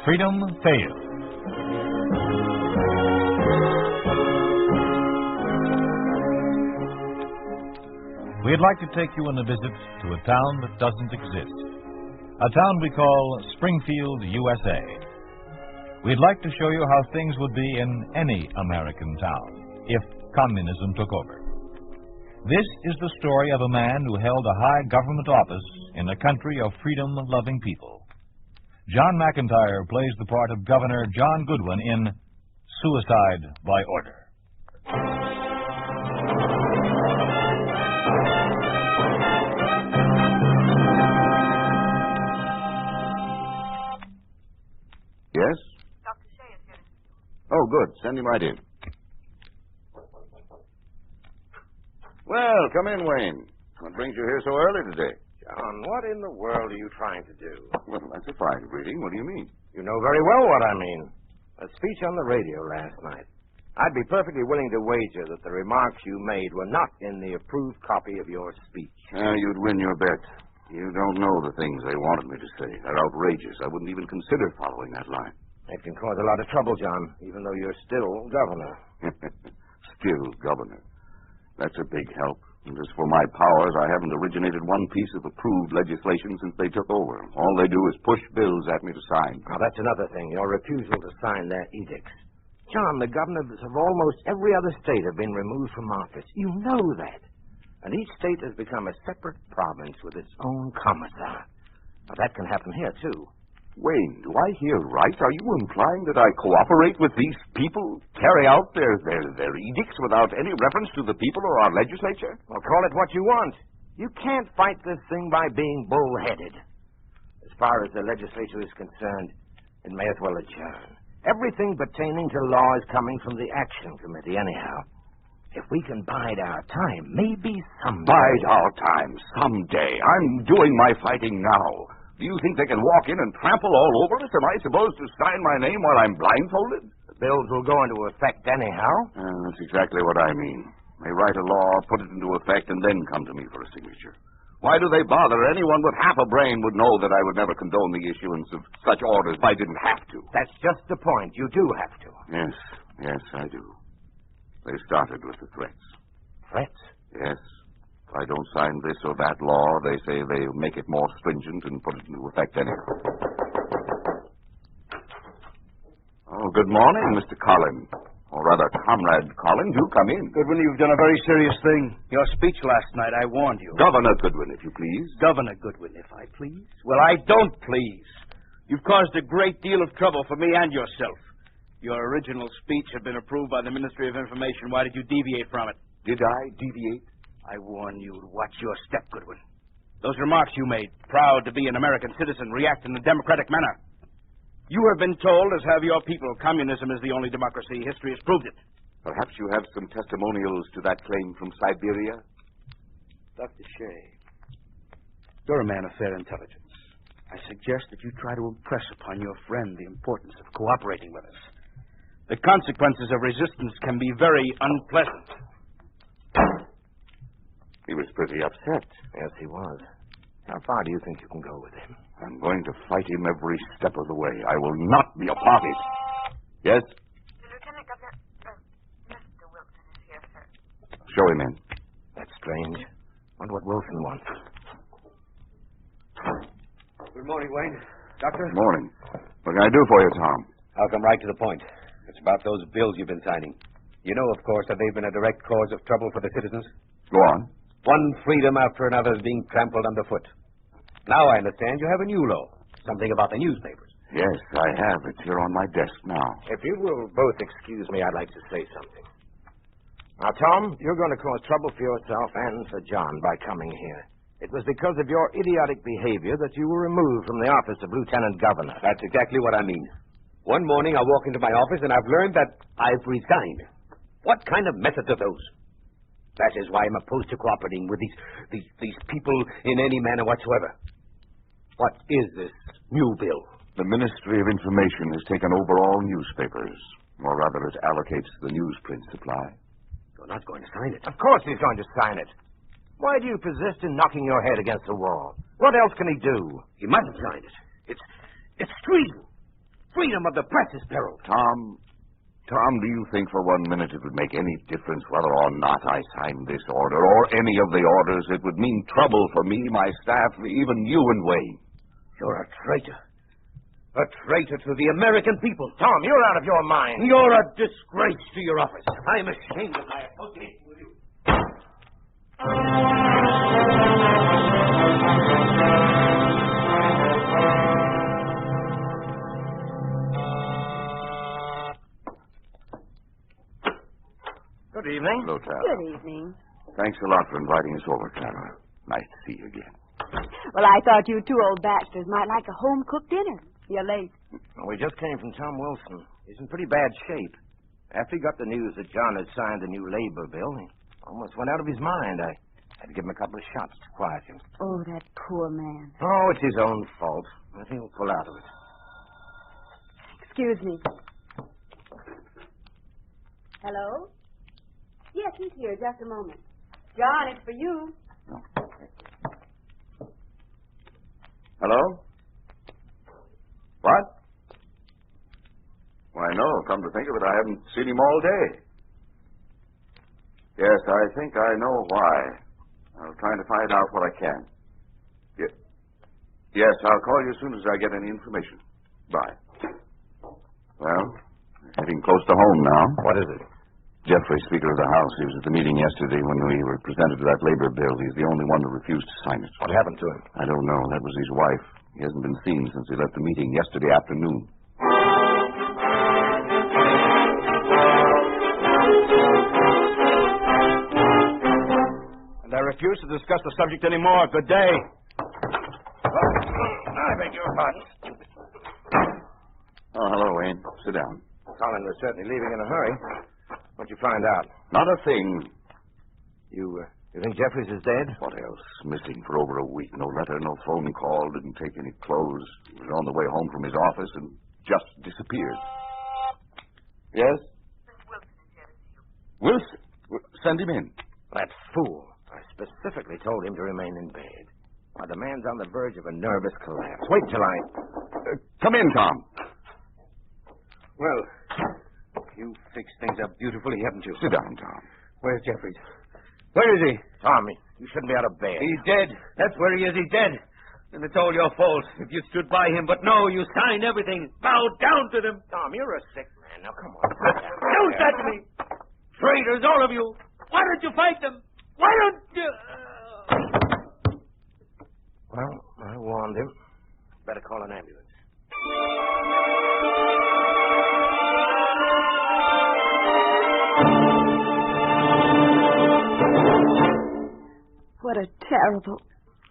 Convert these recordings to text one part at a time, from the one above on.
freedom failed. We'd like to take you on a visit to a town that doesn't exist. A town we call Springfield, USA. We'd like to show you how things would be in any American town if communism took over. This is the story of a man who held a high government office in a country of freedom-loving people. John McIntire plays the part of Governor John Goodwin in Suicide by Order. Yes? Dr. Shea is here. Oh, good. Send him right in. Well, come in, Wayne. What brings you here so early today? John, what in the world are you trying to do? Well, that's a fine greeting. What do you mean? You know very well what I mean. A speech on the radio last night. I'd be perfectly willing to wager that the remarks you made were not in the approved copy of your speech. You'd win your bet. You don't know the things they wanted me to say. They're outrageous. I wouldn't even consider following that line. It can cause a lot of trouble, John, even though you're still governor. Still governor. That's a big help. And as for my powers, I haven't originated one piece of approved legislation since they took over. All they do is push bills at me to sign. Now, that's another thing, your refusal to sign their edicts. John, the governors of almost every other state have been removed from office. You know that. And each state has become a separate province with its own commissar. Now, that can happen here, too. Wayne, do I hear right? Are you implying that I cooperate with these people, carry out their edicts without any reference to the people or our legislature? Well, call it what you want. You can't fight this thing by being bullheaded. As far as the legislature is concerned, it may as well adjourn. Everything pertaining to law is coming from the Action Committee, anyhow. If we can bide our time, maybe someday... Bide our time someday? I'm doing my fighting now. Do you think they can walk in and trample all over us? Am I supposed to sign my name while I'm blindfolded? The bills will go into effect anyhow. That's exactly what I mean. They write a law, put it into effect, and then come to me for a signature. Why do they bother? Anyone with half a brain would know that I would never condone the issuance of such orders if I didn't have to. That's just the point. You do have to. Yes, I do. They started with the threats. Threats? Yes. If I don't sign this or that law, they say they'll make it more stringent and put it into effect anyhow. Oh, good morning, Mr. Collins. Or rather, Comrade Collins. Do come in. Goodwin, you've done a very serious thing. Your speech last night, I warned you. Governor Goodwin, if you please. Governor Goodwin, if I please? Well, I don't please. You've caused a great deal of trouble for me and yourself. Your original speech had been approved by the Ministry of Information. Why did you deviate from it? Did I deviate? I warn you to watch your step, Goodwin. Those remarks you made, proud to be an American citizen, react in a democratic manner. You have been told, as have your people, communism is the only democracy. History has proved it. Perhaps you have some testimonials to that claim from Siberia? Dr. Shea, you're a man of fair intelligence. I suggest that you try to impress upon your friend the importance of cooperating with us. The consequences of resistance can be very unpleasant. He was pretty upset. Yes, he was. How far do you think you can go with him? I'm going to fight him every step of the way. I will not be a party. Yes? Lieutenant Governor, Mr. Wilson is here, sir. Show him in. That's strange. Wonder what Wilson wants. Good morning, Wayne. Doctor? Morning. What can I do for you, Tom? I'll come right to the point. It's about those bills you've been signing. You know, of course, that they've been a direct cause of trouble for the citizens. Go on. One freedom after another is being trampled underfoot. Now I understand you have a new law. Something about the newspapers. Yes, I have. It's here on my desk now. If you will both excuse me, I'd like to say something. Now, Tom, you're going to cause trouble for yourself and for John by coming here. It was because of your idiotic behavior that you were removed from the office of Lieutenant Governor. That's exactly what I mean. One morning I walk into my office and I've learned that I've resigned. What kind of methods are those? That is why I'm opposed to cooperating with these people in any manner whatsoever. What is this new bill? The Ministry of Information has taken over all newspapers. Or rather, it allocates the newsprint supply. You're not going to sign it. Of course he's going to sign it. Why do you persist in knocking your head against the wall? What else can he do? He mustn't sign it. It's treason. freedom of the press is periled. Tom, do you think for 1 minute it would make any difference whether or not I signed this order or any of the orders? It would mean trouble for me, my staff, even you and Wayne. You're a traitor. A traitor to the American people. Tom, you're out of your mind. You're a disgrace to your office. I'm ashamed of my association with you. Good evening. Hello, Clara. Good evening. Thanks a lot for inviting us over, Clara. Nice to see you again. Well, I thought you two old bachelors might like a home-cooked dinner. You're late. We just came from Tom Wilson. He's in pretty bad shape. After he got the news that John had signed the new labor bill, he almost went out of his mind. I had to give him a couple of shots to quiet him. Oh, that poor man. Oh, it's his own fault. I think he'll pull out of it. Excuse me. Hello? Yes, he's here. Just a moment. John, it's for you. Hello? What? Why, no. Come to think of it, I haven't seen him all day. Yes, I think I know why. I'm trying to find out what I can. Yes, I'll call you as soon as I get any information. Bye. Well, heading close to home now. What is it? Jeffrey, Speaker of the House. He was at the meeting yesterday when we were presented with that labor bill. He's the only one who refused to sign it. What happened to him? I don't know. That was his wife. He hasn't been seen since he left the meeting yesterday afternoon. And I refuse to discuss the subject anymore. Good day. I beg your pardon. Oh, hello, Wayne. Sit down. Colin was certainly leaving in a hurry. What'd you find out? Not a thing. You think Jeffries is dead? What else? Missing for over a week. No letter, no phone call, didn't take any clothes. He was on the way home from his office and just disappeared. Yes? Wilson? Send him in. That fool. I specifically told him to remain in bed. Why, the man's on the verge of a nervous collapse. Wait till I... Come in, Tom. Well, you fixed things up beautifully, haven't you? Sit down, Tom. Where's Jeffries? Where is he? Tommy, you shouldn't be out of bed. He's dead. That's where he is. He's dead. And it's all your fault if you stood by him. But no, you signed everything. Bowed down to them. Tom, you're a sick man. Now, come on. Don't touch me. Traitors, all of you. Why don't you fight them? Why don't you... Well, I warned him. Better call an ambulance. What a terrible,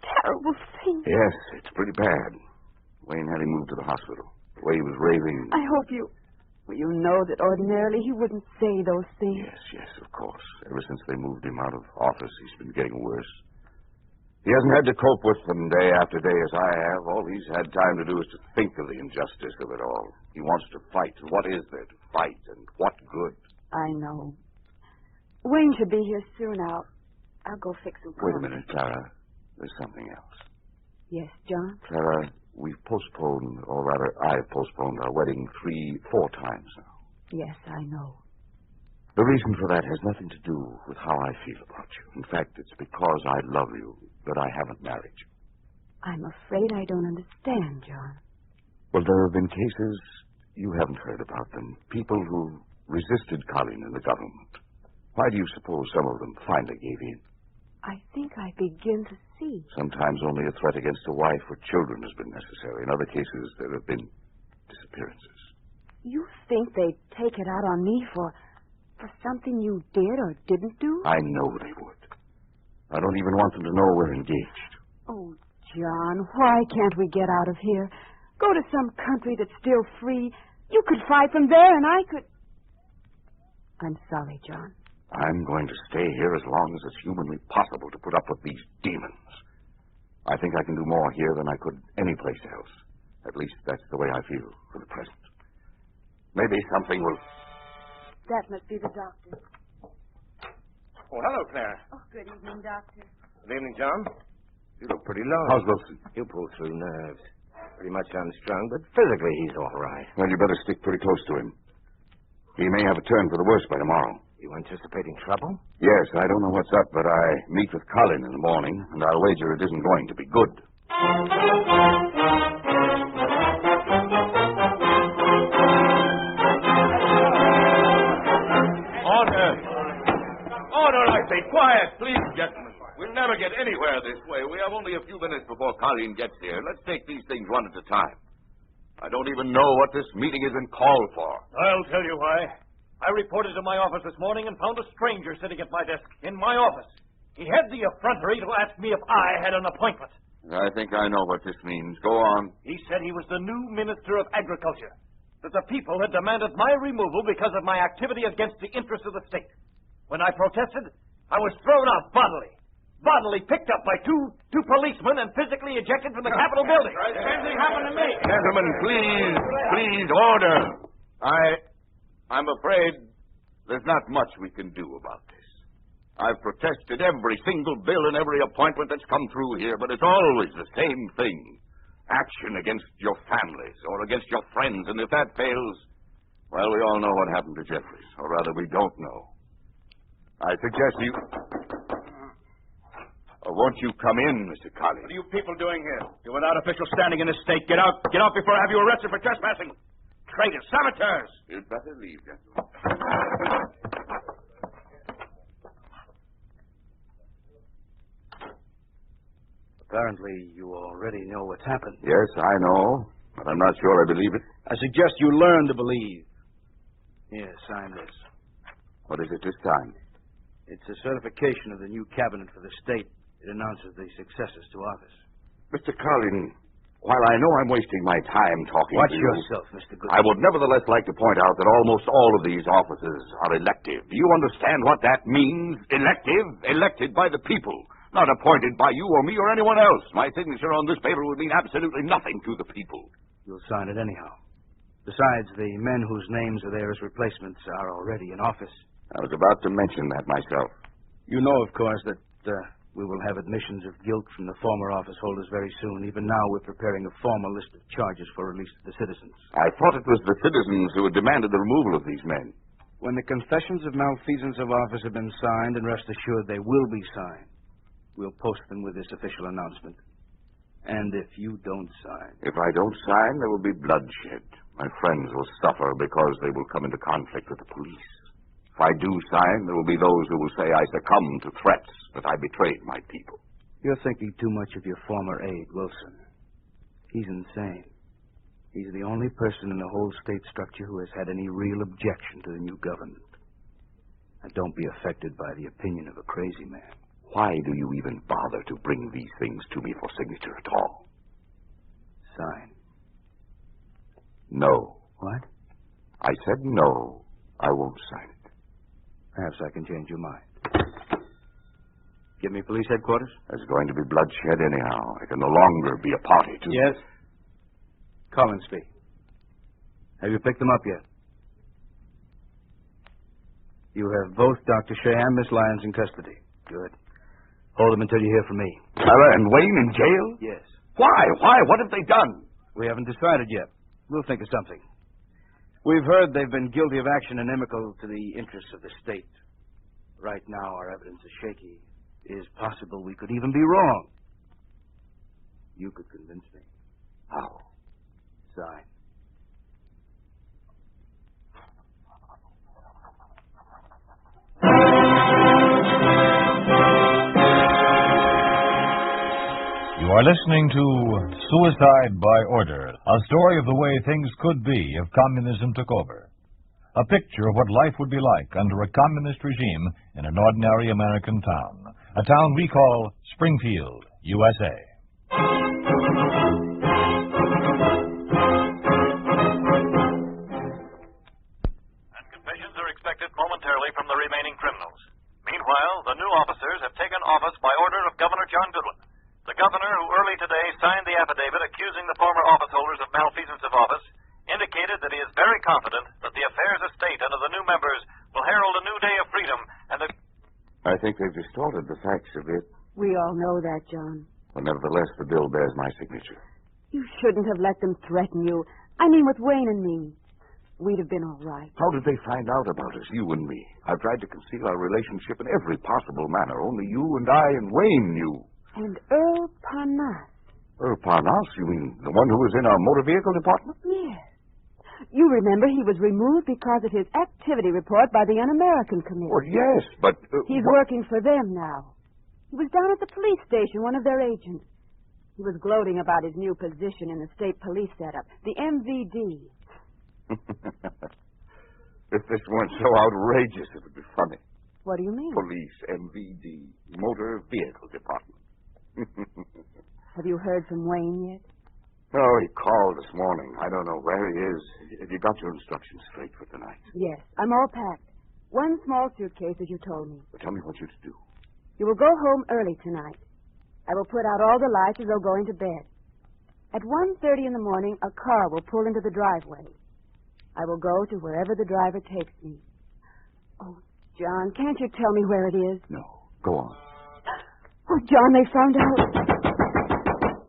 terrible thing. Yes, it's pretty bad. Wayne had him moved to the hospital. The way he was raving... I hope you know that ordinarily he wouldn't say those things. Yes, of course. Ever since they moved him out of office, he's been getting worse. He hasn't had to cope with them day after day as I have. All he's had time to do is to think of the injustice of it all. He wants to fight. What is there to fight, and what good? I know. Wayne should be here soon. I'll go fix some Wait a coffee. minute, Clara. There's something else. Yes, John? Clara, we've postponed, or rather, I've postponed our wedding 3-4 times now. Yes, I know. The reason for that has nothing to do with how I feel about you. In fact, it's because I love you that I haven't married you. I'm afraid I don't understand, John. Well, there have been cases you haven't heard about them. People who resisted Colin in the government. Why do you suppose some of them finally gave in? I think I begin to see. Sometimes only a threat against a wife or children has been necessary. In other cases, there have been disappearances. You think they'd take it out on me for something you did or didn't do? I know they would. I don't even want them to know we're engaged. Oh, John, why can't we get out of here? Go to some country that's still free. You could fly from there, and I could... I'm sorry, John. I'm going to stay here as long as it's humanly possible to put up with these demons. I think I can do more here than I could anyplace else. At least that's the way I feel for the present. Maybe something will... That must be the doctor. Oh, hello, Clara. Oh, good evening, Doctor. Good evening, John. You look pretty low. How's Wilson? You pull through nerves. Pretty much unstrung, but physically he's all right. Well, you better stick pretty close to him. He may have a turn for the worse by tomorrow. You anticipating trouble? Yes, I don't know what's up, but I meet with Colin in the morning, and I'll wager it isn't going to be good. Order, I say. Quiet, please, gentlemen. We'll never get anywhere this way. We have only a few minutes before Colleen gets here. Let's take these things one at a time. I don't even know what this meeting has been called for. I'll tell you why. I reported to my office this morning and found a stranger sitting at my desk in my office. He had the effrontery to ask me if I had an appointment. I think I know what this means. Go on. He said he was the new Minister of Agriculture, that the people had demanded my removal because of my activity against the interests of the state. When I protested, I was thrown out bodily picked up by two policemen and physically ejected from the Capitol building. Same thing happened to me. Gentlemen, please, order. I'm afraid there's not much we can do about this. I've protested every single bill and every appointment that's come through here, but it's always the same thing. Action against your families or against your friends, and if that fails, well, we all know what happened to Jeffries, or rather, we don't know. I suggest you... won't you come in, Mr. Collins? What are you people doing here? You're without official standing in this state. Get out. Get out before I have you arrested for trespassing. Traitors, saboteurs. You'd better leave, gentlemen. Apparently, you already know what's happened. Yes, I know, but I'm not sure I believe it. I suggest you learn to believe. Here, sign this. What is it this time? It's a certification of the new cabinet for the state. It announces the successors to office. Mr. Collins, while I know I'm wasting my time talking Watch to you... yourself, Mr. Goodman. I would nevertheless like to point out that almost all of these offices are elective. Do you understand what that means? Elective? Elected by the people. Not appointed by you or me or anyone else. My signature on this paper would mean absolutely nothing to the people. You'll sign it anyhow. Besides, the men whose names are there as replacements are already in office. I was about to mention that myself. You know, of course, that we will have admissions of guilt from the former office holders very soon. Even now, we're preparing a formal list of charges for release of the citizens. I thought it was the citizens who had demanded the removal of these men. When the confessions of malfeasance of office have been signed, and rest assured they will be signed, we'll post them with this official announcement. And if you don't sign... If I don't sign, there will be bloodshed. My friends will suffer because they will come into conflict with the police. If I do sign, there will be those who will say I succumbed to threats, that I betrayed my people. You're thinking too much of your former aide, Wilson. He's insane. He's the only person in the whole state structure who has had any real objection to the new government. And don't be affected by the opinion of a crazy man. Why do you even bother to bring these things to me for signature at all? Sign. No. What? I said no. I won't sign it. Perhaps I can change your mind. Give me police headquarters? There's going to be bloodshed anyhow. I can no longer be a party to... Yes? Collins speak. Have you picked them up yet? You have both Dr. Shea and Miss Lyons in custody. Good. Hold them until you hear from me. Sarah and Wayne in jail? Yes. Why? What have they done? We haven't decided yet. We'll think of something. We've heard they've been guilty of action inimical to the interests of the state. Right now, our evidence is shaky. It is possible we could even be wrong. You could convince me. How? Sign. You are listening to Suicide by Order, a story of the way things could be if communism took over. A picture of what life would be like under a communist regime in an ordinary American town. A town we call Springfield, USA. And confessions are expected momentarily from the remaining criminals. Meanwhile, the new officers have taken office by order of Governor John Goodwin. The governor, who early today signed the affidavit accusing the former office holders of malfeasance of office, indicated that he is very confident that the affairs of state under the new members will herald a new day of freedom and that... I think they've distorted the facts a bit. We all know that, John. But nevertheless, the bill bears my signature. You shouldn't have let them threaten you. I mean, with Wayne and me. We'd have been all right. How did they find out about us, you and me? I've tried to conceal our relationship in every possible manner. Only you and I and Wayne knew. And Earl Parnas. Earl Parnas? You mean the one who was in our motor vehicle department? Yes. You remember he was removed because of his activity report by the Un-American Committee. Well, yes, but... He's working for them now. He was down at the police station, one of their agents. He was gloating about his new position in the state police setup, the MVD. If this weren't so outrageous, it would be funny. What do you mean? Police, MVD, motor vehicle department. Have you heard from Wayne yet? Oh, he called this morning. I don't know where he is. Have you got your instructions straight for tonight? Yes, I'm all packed. One small suitcase, as you told me. Well, tell me what you're to do. You will go home early tonight. I will put out all the lights as though going to bed. At 1:30 in the morning, a car will pull into the driveway. I will go to wherever the driver takes me. Oh, John, can't you tell me where it is? No. Go on. Oh, John, they found out.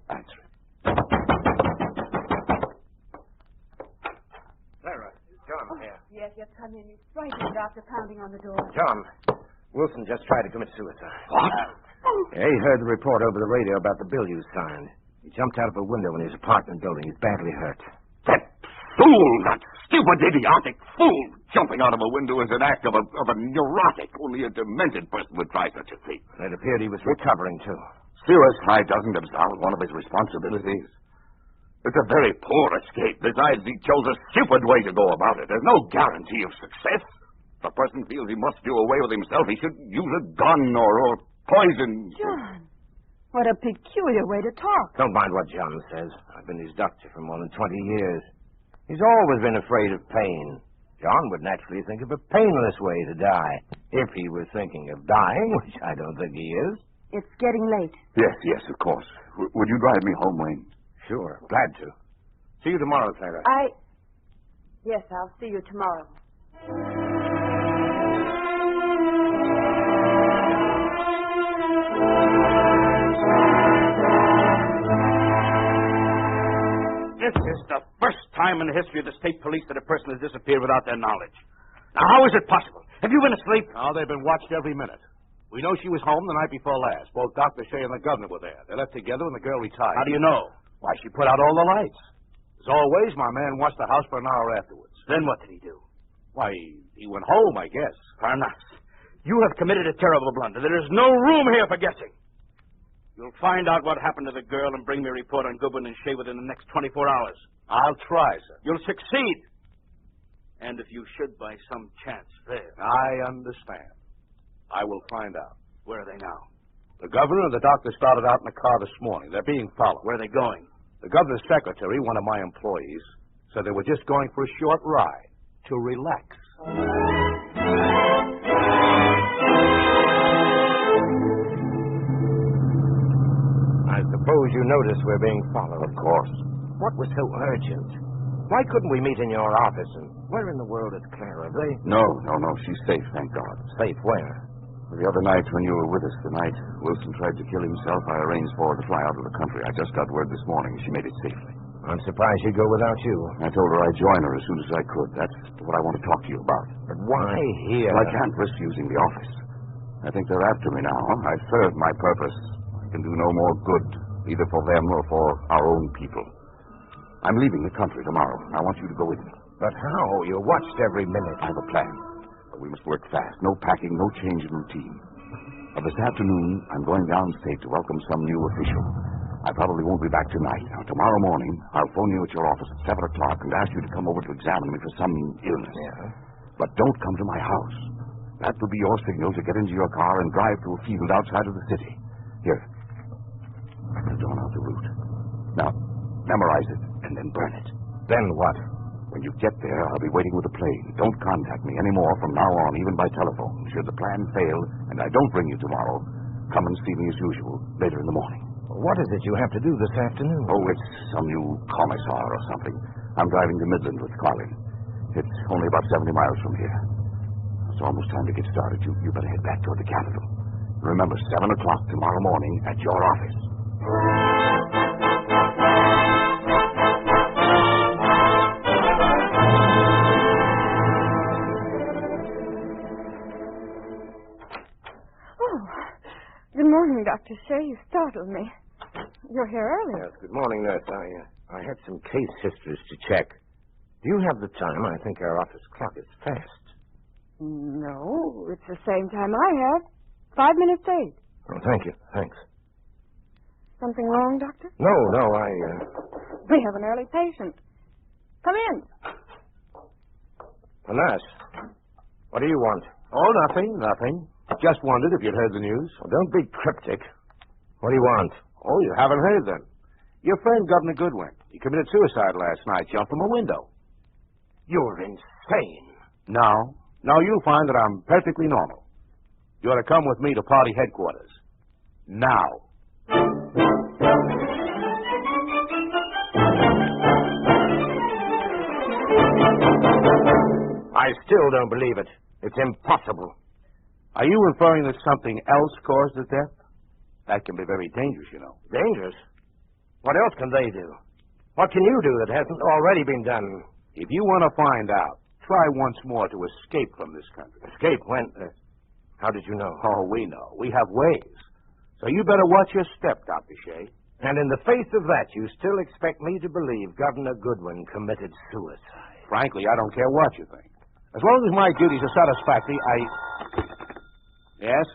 Answer it. Clara, John here. Yes, come in. You frightened the doctor pounding on the door. John, Wilson just tried to commit suicide. What? Yeah, he heard the report over the radio about the bill you signed. He jumped out of a window in his apartment building. He's badly hurt. That fool, that stupid, idiotic fool, jumping out of a window is an act of a neurotic. Only a demented person would try such a thing. It appeared he was recovering, too. Suicide doesn't absolve one of his responsibilities. It's a very poor escape. Besides, he chose a stupid way to go about it. There's no guarantee of success. If a person feels he must do away with himself, he should use a gun or poison. John, what a peculiar way to talk. Don't mind what John says. I've been his doctor for more than 20 years. He's always been afraid of pain. John would naturally think of a painless way to die. If he was thinking of dying, which I don't think he is. It's getting late. Yes, of course. Would you drive me home, Wayne? Sure, glad to. See you tomorrow, Clara. Yes, I'll see you tomorrow. This is the first time in the history of the state police that a person has disappeared without their knowledge. Now, how is it possible? Have you been asleep? No, they've been watched every minute. We know she was home the night before last. Both Dr. Shea and the governor were there. They left together when the girl retired. How do you know? Why, she put out all the lights. As always, my man watched the house for an hour afterwards. Then what did he do? Why, he went home, I guess. Parnas, you have committed a terrible blunder. There is no room here for guessing. You'll find out what happened to the girl and bring me a report on Goodwin and Shea within the next 24 hours. I'll try, sir. You'll succeed. And if you should by some chance fail... I understand. I will find out. Where are they now? The governor and the doctor started out in the car this morning. They're being followed. Where are they going? The governor's secretary, one of my employees, said they were just going for a short ride to relax. I suppose you noticed we're being followed. Of course. What was so urgent? Why couldn't we meet in your office? And where in the world is Clara? No. She's safe, thank God. Safe where? The other night when you were with us, the night Wilson tried to kill himself, I arranged for her to fly out of the country. I just got word this morning. She made it safely. I'm surprised she'd go without you. I told her I'd join her as soon as I could. That's what I want to talk to you about. But why here? Well, I can't risk using the office. I think they're after me now. I've served my purpose. I can do no more good, either for them or for our own people. I'm leaving the country tomorrow. I want you to go with me. But how? You're watched every minute. I have a plan. But we must work fast. No packing, no change in routine. This afternoon, I'm going downstate to welcome some new official. I probably won't be back tonight. Now, tomorrow morning, I'll phone you at your office at 7 o'clock and ask you to come over to examine me for some illness. Yeah. But don't come to my house. That will be your signal to get into your car and drive to a field outside of the city. Here. I've drawn out the route. Now, memorize it and then burn it. Then what? When you get there, I'll be waiting with a plane. Don't contact me anymore from now on, even by telephone. Should the plan fail and I don't bring you tomorrow, come and see me as usual later in the morning. What is it you have to do this afternoon? Oh, it's some new commissar or something. I'm driving to Midland with Colin. It's only about 70 miles from here. It's almost time to get started. You better head back toward the capital. Remember, 7 o'clock tomorrow morning at your office. startled me. You're here early. Yes, good morning, nurse. I had some case histories to check. Do you have the time? I think our office clock is fast. No, it's the same time I have. 5 minutes 8. Oh, thank you. Thanks. Something wrong, Doctor? No, We have an early patient. Come in. Nurse, what do you want? Oh, nothing. Just wondered if you'd heard the news. Well, don't be cryptic. What do you want? Oh, you haven't heard then. Your friend, Governor Goodwin, he committed suicide last night, jumped from a window. You're insane. Now you'll find that I'm perfectly normal. You ought to come with me to party headquarters. Now. I still don't believe it. It's impossible. Are you inferring that something else caused the death? That can be very dangerous, you know. Dangerous? What else can they do? What can you do that hasn't already been done? If you want to find out, try once more to escape from this country. Escape? When? How did you know? Oh, we know. We have ways. So you better watch your step, Dr. Shea. And in the face of that, you still expect me to believe Governor Goodwin committed suicide? Frankly, I don't care what you think. As long as my duties are satisfactory, Yes?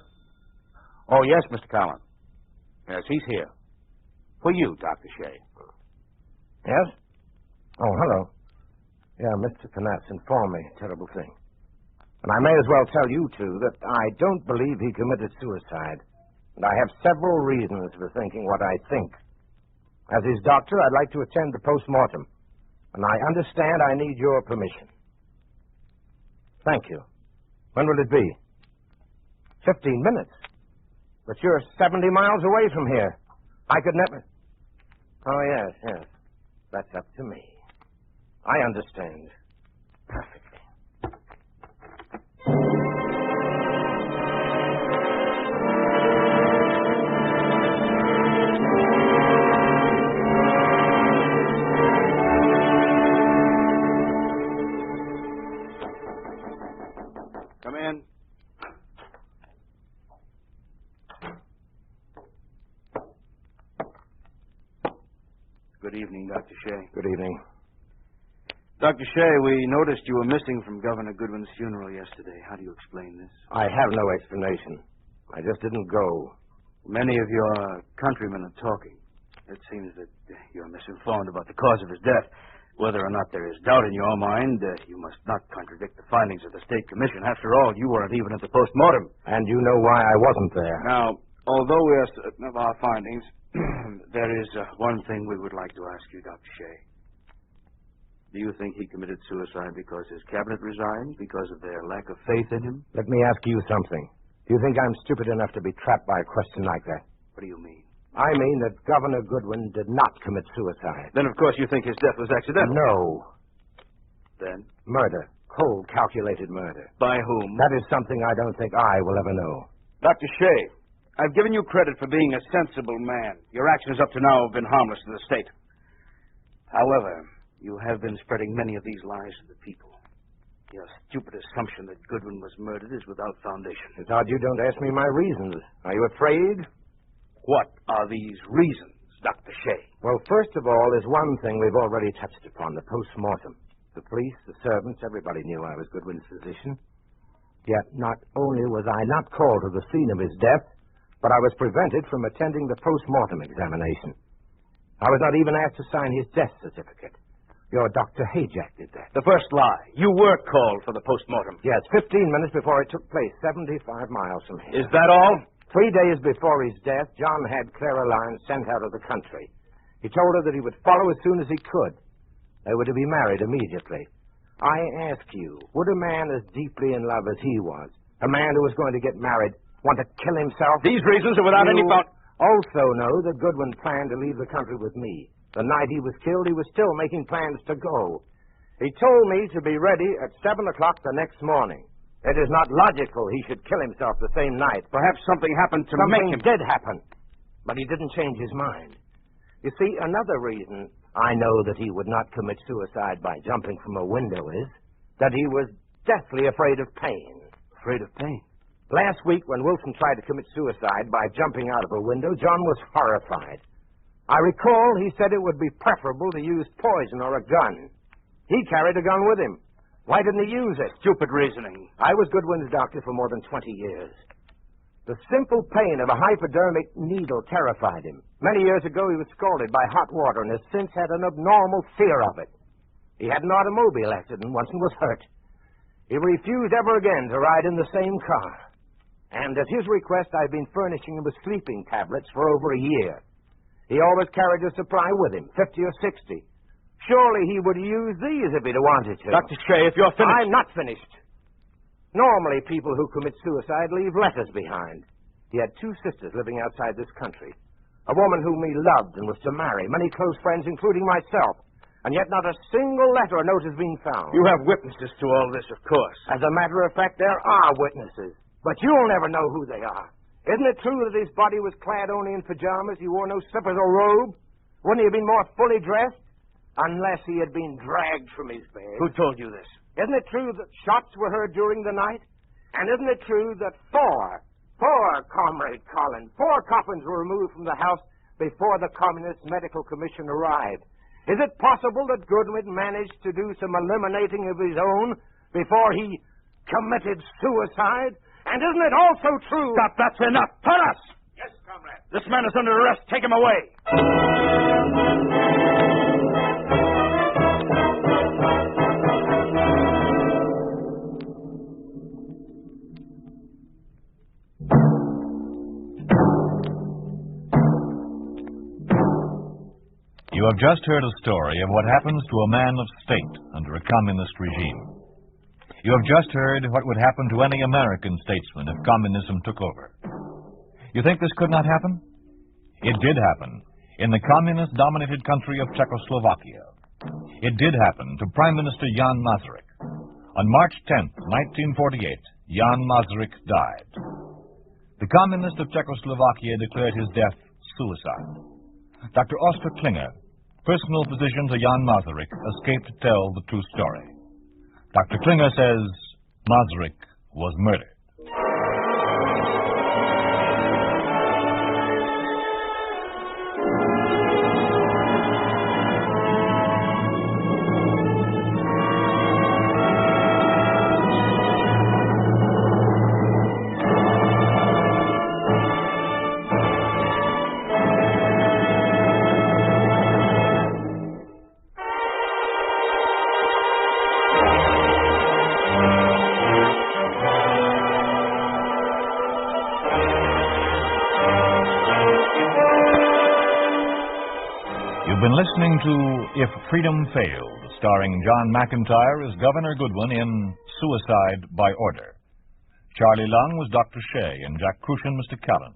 Oh, yes, Mr. Collins. Yes, he's here. For you, Dr. Shea. Yes? Oh, hello. Yeah, Mr. Knapp's informed me. Terrible thing. And I may as well tell you, too, that I don't believe he committed suicide. And I have several reasons for thinking what I think. As his doctor, I'd like to attend the post-mortem. And I understand I need your permission. Thank you. When will it be? 15 minutes. But you're 70 miles away from here. I could never... Oh, yes. That's up to me. I understand. Perfectly. Come in. Good evening, Dr. Shea. Good evening. Dr. Shea, we noticed you were missing from Governor Goodwin's funeral yesterday. How do you explain this? I have no explanation. I just didn't go. Many of your countrymen are talking. It seems that you're misinformed about the cause of his death. Whether or not there is doubt in your mind, you must not contradict the findings of the State Commission. After all, you weren't even at the post-mortem. And you know why I wasn't there. Now, although we are certain of our findings, there is one thing we would like to ask you, Dr. Shea. Do you think he committed suicide because his cabinet resigned, because of their lack of faith in him? Let me ask you something. Do you think I'm stupid enough to be trapped by a question like that? What do you mean? I mean that Governor Goodwin did not commit suicide. Then, of course, you think his death was accidental. No. Then? Murder. Cold, calculated murder. By whom? That is something I don't think I will ever know. Dr. Shea, I've given you credit for being a sensible man. Your actions up to now have been harmless to the state. However, you have been spreading many of these lies to the people. Your stupid assumption that Goodwin was murdered is without foundation. It's odd you don't ask me my reasons. Are you afraid? What are these reasons, Dr. Shea? Well, first of all, there's one thing we've already touched upon, the post-mortem. The police, the servants, everybody knew I was Goodwin's physician. Yet not only was I not called to the scene of his death, but I was prevented from attending the post-mortem examination. I was not even asked to sign his death certificate. Your Dr. Hayjack did that. The first lie. You were called for the post-mortem. Yes, 15 minutes before it took place, 75 miles from here. Is that all? 3 days before his death, John had Caroline sent out of the country. He told her that he would follow as soon as he could. They were to be married immediately. I ask you, would a man as deeply in love as he was, a man who was going to get married, want to kill himself? These reasons are without any You also know that Goodwin planned to leave the country with me. The night he was killed, he was still making plans to go. He told me to be ready at 7 o'clock the next morning. It is not logical he should kill himself the same night. Perhaps something happened to make him... Something did happen, but he didn't change his mind. You see, another reason I know that he would not commit suicide by jumping from a window is that he was deathly afraid of pain. Afraid of pain? Last week, when Wilson tried to commit suicide by jumping out of a window, John was horrified. I recall he said it would be preferable to use poison or a gun. He carried a gun with him. Why didn't he use it? Stupid reasoning. I was Goodwin's doctor for more than 20 years. The simple pain of a hypodermic needle terrified him. Many years ago, he was scalded by hot water and has since had an abnormal fear of it. He had an automobile accident once and was hurt. He refused ever again to ride in the same car. And at his request, I've been furnishing him with sleeping tablets for over a year. He always carried a supply with him, 50 or 60. Surely he would use these if he'd wanted to. Dr. Shea, if you're finished... I'm not finished. Normally, people who commit suicide leave letters behind. He had 2 sisters living outside this country. A woman whom he loved and was to marry, many close friends, including myself. And yet not a single letter or note has been found. You have witnesses to all this, of course. As a matter of fact, there are witnesses. But you'll never know who they are. Isn't it true that his body was clad only in pajamas? He wore no slippers or robe? Wouldn't he have been more fully dressed? Unless he had been dragged from his bed. Who told you this? Isn't it true that shots were heard during the night? And isn't it true that four, Comrade Collins, 4 coffins were removed from the house before the Communist Medical Commission arrived? Is it possible that Goodwin managed to do some eliminating of his own before he committed suicide? And isn't it also true... Stop, that's enough. Paras! Yes, Comrade. This man is under arrest. Take him away. You have just heard a story of what happens to a man of state under a communist regime. You have just heard what would happen to any American statesman if communism took over. You think this could not happen? It did happen in the communist-dominated country of Czechoslovakia. It did happen to Prime Minister Jan Masaryk. On March 10th, 1948, Jan Masaryk died. The communist of Czechoslovakia declared his death suicide. Dr. Oskar Klinger, personal physician to Jan Masaryk, escaped to tell the true story. Dr. Klinger says Masaryk was murdered. You've been listening to If Freedom Failed, starring John McIntire as Governor Goodwin in Suicide by Order. Charlie Lung was Dr. Shea and Jack Crucian Mr. Callan.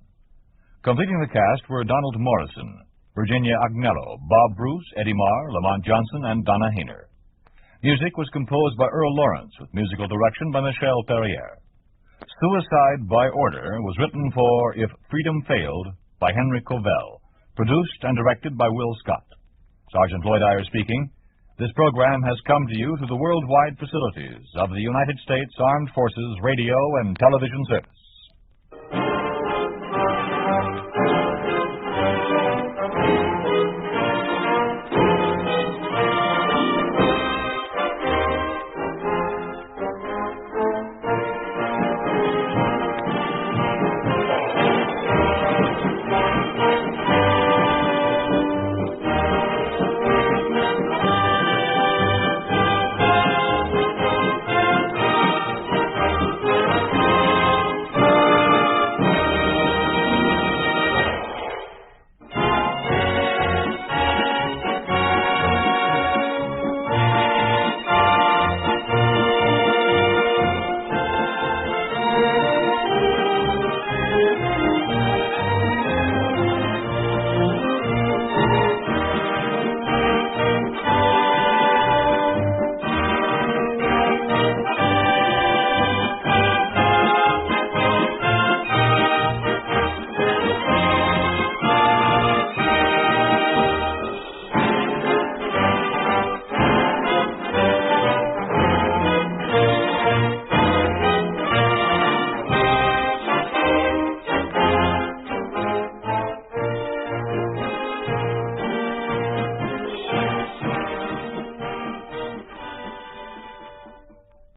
Completing the cast were Donald Morrison, Virginia Agnello, Bob Bruce, Eddie Marr, Lamont Johnson, and Donna Hayner. Music was composed by Earl Lawrence with musical direction by Michelle Perrier. Suicide by Order was written for If Freedom Failed by Henry Covell, produced and directed by Will Scott. Sergeant Lloyd Iyer speaking. This program has come to you through the worldwide facilities of the United States Armed Forces Radio and Television Service.